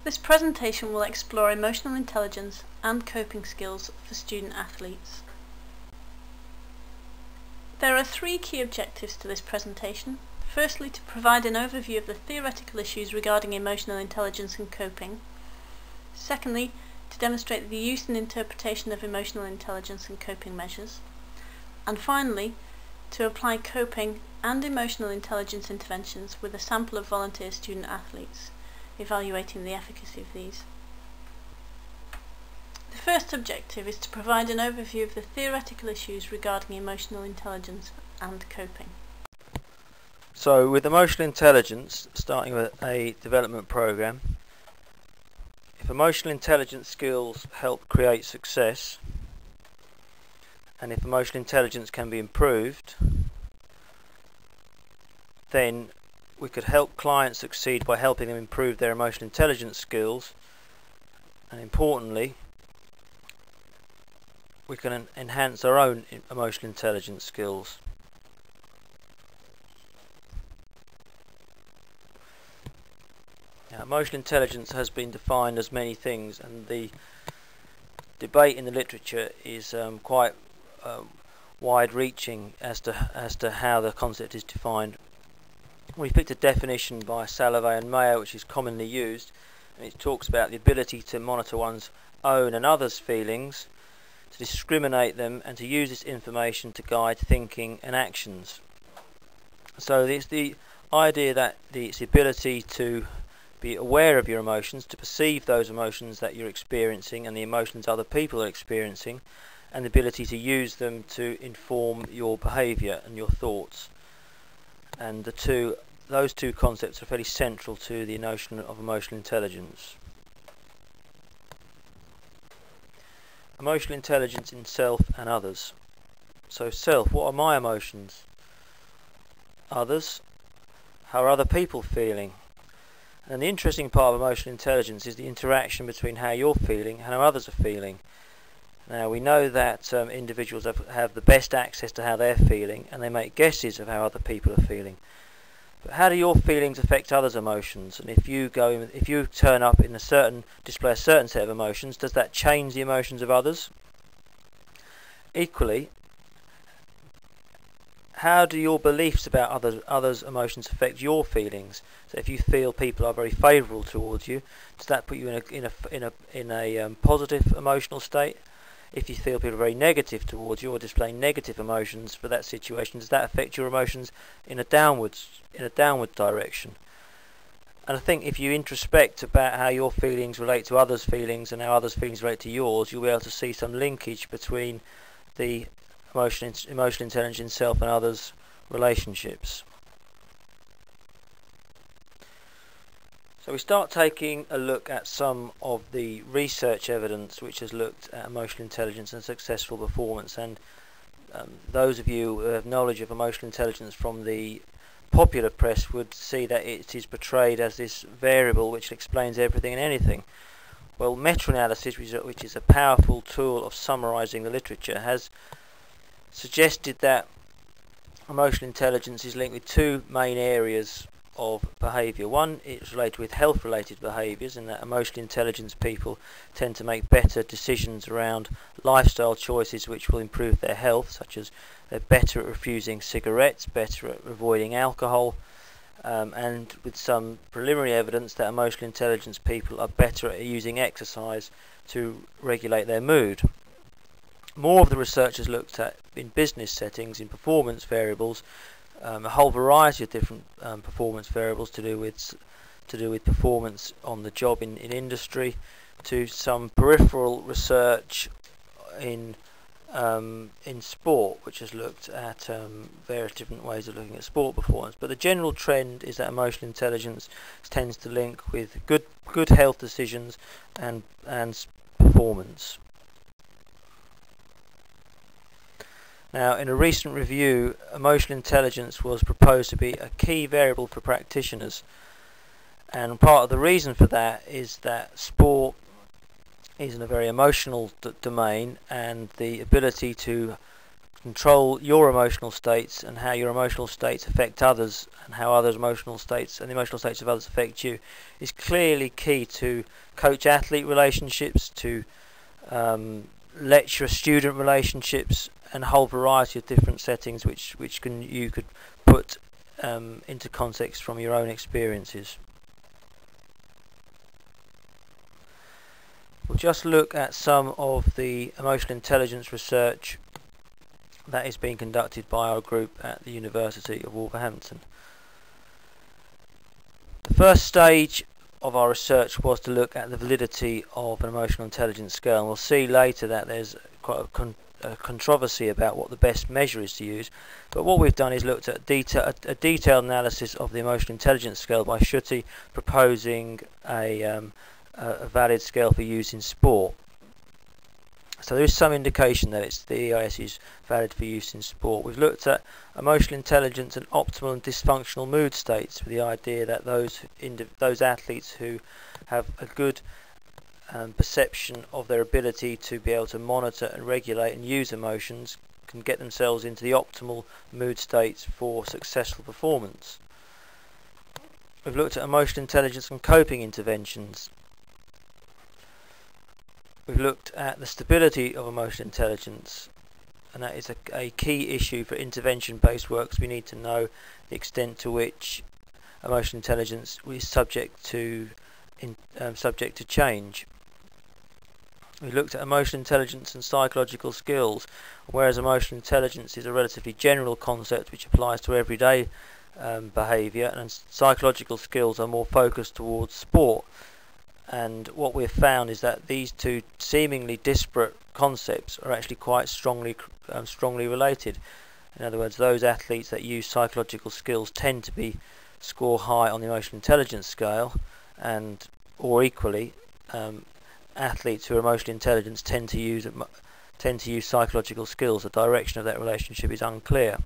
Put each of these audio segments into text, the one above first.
This presentation will explore emotional intelligence and coping skills for student athletes. There are three key objectives to this presentation. Firstly, to provide an overview of the theoretical issues regarding emotional intelligence and coping. Secondly, to demonstrate the use and interpretation of emotional intelligence and coping measures. And finally, to apply coping and emotional intelligence interventions with a sample of volunteer student athletes, evaluating the efficacy of these. The first objective is to provide an overview of the theoretical issues regarding emotional intelligence and coping. So with emotional intelligence, starting with a development program, if emotional intelligence skills help create success, and if emotional intelligence can be improved, then we could help clients succeed by helping them improve their emotional intelligence skills, and importantly, we can enhance our own emotional intelligence skills. Now, emotional intelligence has been defined as many things, and the debate in the literature is quite wide-reaching as to how the concept is defined. We picked a definition by Salovey and Mayo, which is commonly used, and it talks about the ability to monitor one's own and others' feelings, to discriminate them, and to use this information to guide thinking and actions. So it's the idea that it's the ability to be aware of your emotions, to perceive those emotions that you're experiencing and the emotions other people are experiencing, and the ability to use them to inform your behaviour and your thoughts. And those two concepts are fairly central to the notion of emotional intelligence. Emotional intelligence in self and others. So self, what are my emotions? Others, how are other people feeling? And the interesting part of emotional intelligence is the interaction between how you're feeling and how others are feeling. Now, we know that individuals have the best access to how they're feeling, and they make guesses of how other people are feeling. But how do your feelings affect others' emotions? And if you turn up in display a certain set of emotions, does that change the emotions of others? Equally, how do your beliefs about others' emotions affect your feelings? So if you feel people are very favourable towards you, does that put you in a positive emotional state? If you feel people are very negative towards you or displaying negative emotions for that situation, does that affect your emotions in a downward direction? And I think if you introspect about how your feelings relate to others' feelings and how others' feelings relate to yours, you'll be able to see some linkage between the emotional intelligence in self and others' relationships. So we start taking a look at some of the research evidence which has looked at emotional intelligence and successful performance. And those of you who have knowledge of emotional intelligence from the popular press would see that it is portrayed as this variable which explains everything and anything. Well, meta-analysis, which is a powerful tool of summarising the literature, has suggested that emotional intelligence is linked with two main areas of behaviour. One is related with health-related behaviours, and that emotionally intelligent people tend to make better decisions around lifestyle choices which will improve their health, such as they're better at refusing cigarettes, better at avoiding alcohol, and with some preliminary evidence that emotionally intelligent people are better at using exercise to regulate their mood. More of the research has looked at, in business settings, in performance variables, a whole variety of different performance variables to do with performance on the job in industry, to some peripheral research in sport, which has looked at various different ways of looking at sport performance. But the general trend is that emotional intelligence tends to link with good health decisions and performance. Now, in a recent review, emotional intelligence was proposed to be a key variable for practitioners, and part of the reason for that is that sport is in a very emotional domain, and the ability to control your emotional states and how your emotional states affect others and how others' emotional states and the emotional states of others affect you is clearly key to coach-athlete relationships, to lecturer-student relationships, and a whole variety of different settings which you could put into context from your own experiences. We'll just look at some of the emotional intelligence research that is being conducted by our group at the University of Wolverhampton. The first stage of our research was to look at the validity of an emotional intelligence scale, and we'll see later that there's quite a controversy about what the best measure is to use. But what we've done is looked at a detailed analysis of the emotional intelligence scale by Schutte proposing a valid scale for use in sport. So there is some indication that the EIS is valid for use in sport. We've looked at emotional intelligence and optimal and dysfunctional mood states, with the idea that those athletes who have a good perception of their ability to be able to monitor and regulate and use emotions can get themselves into the optimal mood states for successful performance. We've looked at emotional intelligence and coping interventions. We've looked at the stability of emotional intelligence, and that is a key issue for intervention-based work, because we need to know the extent to which emotional intelligence is subject to change. We looked at emotional intelligence and psychological skills. Whereas emotional intelligence is a relatively general concept which applies to everyday behaviour, and psychological skills are more focused towards sport. And what we've found is that these two seemingly disparate concepts are actually quite strongly related. In other words, those athletes that use psychological skills tend to score high on the emotional intelligence scale, or equally, athletes who are emotionally intelligent tend to use psychological skills. The direction of that relationship is unclear.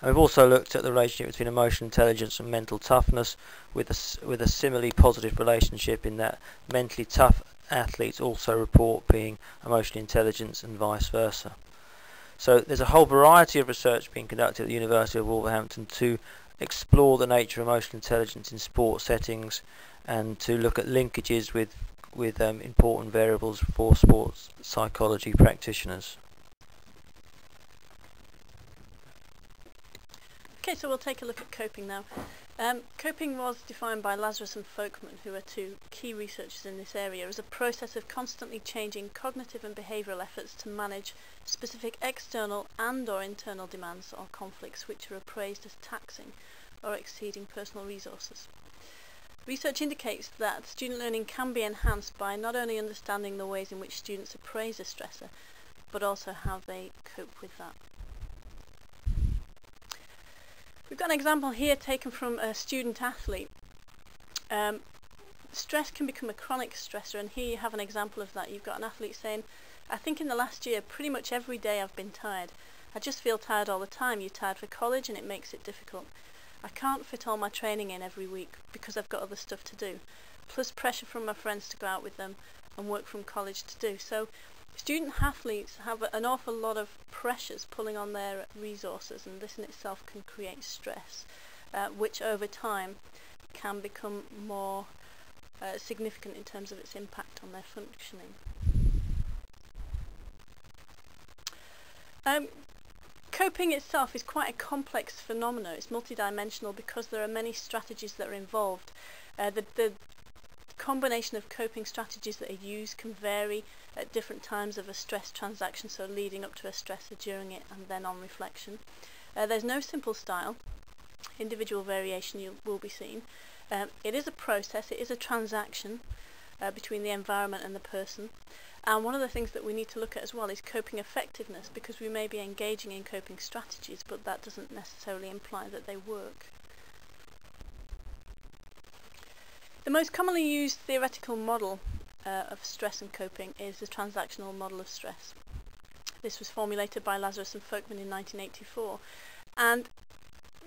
And we've also looked at the relationship between emotional intelligence and mental toughness, with a similarly positive relationship, in that mentally tough athletes also report being emotionally intelligent and vice versa. So there's a whole variety of research being conducted at the University of Wolverhampton to explore the nature of emotional intelligence in sport settings, and to look at linkages with important variables for sports psychology practitioners. Okay, so we'll take a look at coping now. Coping was defined by Lazarus and Folkman, who are two key researchers in this area, as a process of constantly changing cognitive and behavioural efforts to manage specific external and/or internal demands or conflicts which are appraised as taxing or exceeding personal resources. Research indicates that student learning can be enhanced by not only understanding the ways in which students appraise a stressor, but also how they cope with that. We've got an example here taken from a student athlete. Stress can become a chronic stressor, and here you have an example of that. You've got an athlete saying, "I think in the last year, pretty much every day I've been tired. I just feel tired all the time. You're tired for college and it makes it difficult. I can't fit all my training in every week because I've got other stuff to do, plus pressure from my friends to go out with them and work from college to do." So student athletes have an awful lot of pressures pulling on their resources, and this in itself can create stress, which over time can become more significant in terms of its impact on their functioning. Coping itself is quite a complex phenomenon. It's multidimensional because there are many strategies that are involved. The combination of coping strategies that are used can vary at different times of a stress transaction, so leading up to a stressor, during it, and then on reflection. There's no simple style. Individual variation will be seen. It is a process, it is a transaction between the environment and the person. And one of the things that we need to look at as well is coping effectiveness, because we may be engaging in coping strategies, but that doesn't necessarily imply that they work. The most commonly used theoretical model of stress and coping is the transactional model of stress. This was formulated by Lazarus and Folkman in 1984, and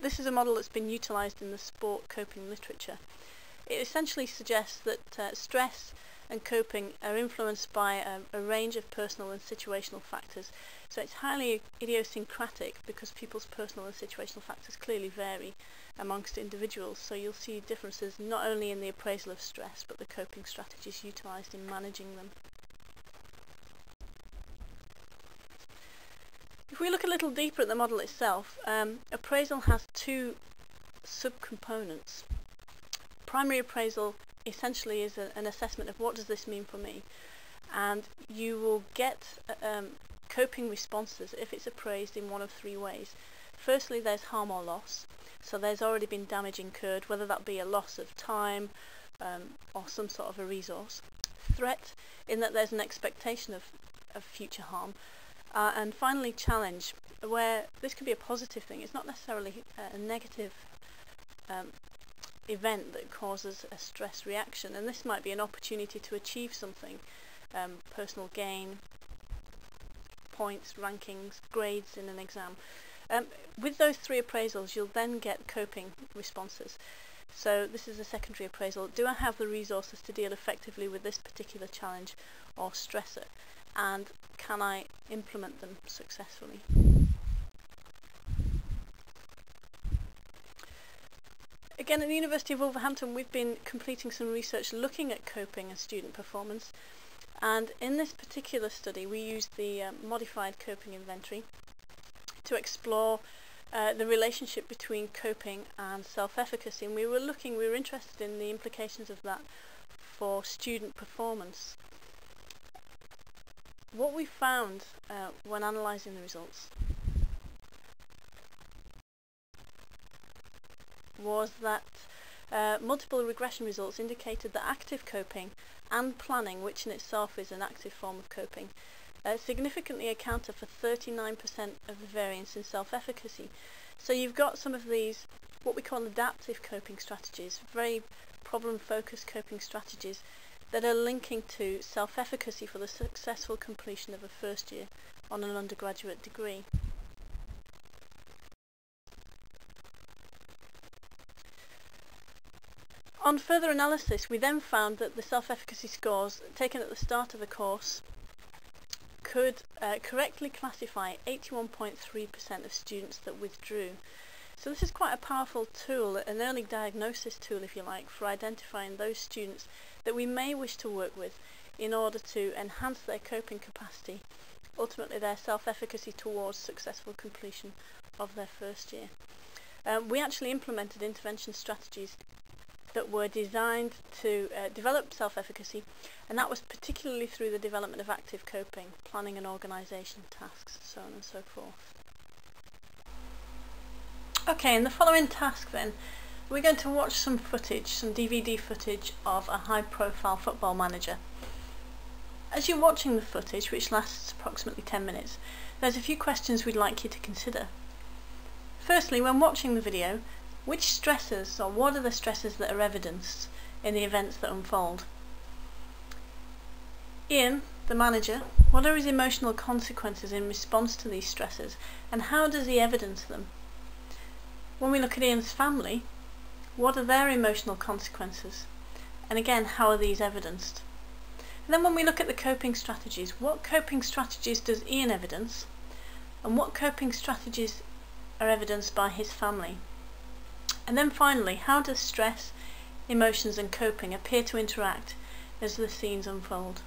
this is a model that's been utilised in the sport coping literature. It essentially suggests that stress and coping are influenced by a range of personal and situational factors. So it's highly idiosyncratic because people's personal and situational factors clearly vary amongst individuals. So you'll see differences not only in the appraisal of stress, but the coping strategies utilised in managing them. If we look a little deeper at the model itself, appraisal has two subcomponents. Primary appraisal essentially is an assessment of what does this mean for me, and you will get coping responses if it's appraised in one of three ways. Firstly, there's harm or loss, so there's already been damage incurred, whether that be a loss of time or some sort of a resource. Threat, in that there's an expectation of future harm. And finally, challenge, where this could be a positive thing. It's not necessarily a negative event that causes a stress reaction, and this might be an opportunity to achieve something, personal gain, points, rankings, grades in an exam. With those three appraisals, you'll then get coping responses. So this is a secondary appraisal. Do I have the resources to deal effectively with this particular challenge or stressor? And can I implement them successfully? Again, at the University of Wolverhampton, we've been completing some research looking at coping and student performance, and in this particular study we used the modified coping inventory to explore the relationship between coping and self-efficacy, and we were interested in the implications of that for student performance. What we found when analysing the results was that multiple regression results indicated that active coping and planning, which in itself is an active form of coping, significantly accounted for 39% of the variance in self-efficacy. So you've got some of these, what we call adaptive coping strategies, very problem-focused coping strategies that are linking to self-efficacy for the successful completion of a first year on an undergraduate degree. On further analysis, we then found that the self-efficacy scores taken at the start of a course could correctly classify 81.3% of students that withdrew. So this is quite a powerful tool, an early diagnosis tool if you like, for identifying those students that we may wish to work with in order to enhance their coping capacity, ultimately their self-efficacy towards successful completion of their first year. We actually implemented intervention strategies that were designed to develop self-efficacy, and that was particularly through the development of active coping, planning and organisation tasks, so on and so forth. Okay, in the following task then, we're going to watch some footage, some DVD footage of a high-profile football manager. As you're watching the footage, which lasts approximately 10 minutes, there's a few questions we'd like you to consider. Firstly, when watching the video, which stressors, or what are the stressors that are evidenced in the events that unfold? Ian, the manager, what are his emotional consequences in response to these stressors, and how does he evidence them? When we look at Ian's family, what are their emotional consequences? And again, how are these evidenced? And then when we look at the coping strategies, what coping strategies does Ian evidence? And what coping strategies are evidenced by his family? And then finally, how does stress, emotions and coping appear to interact as the scenes unfold?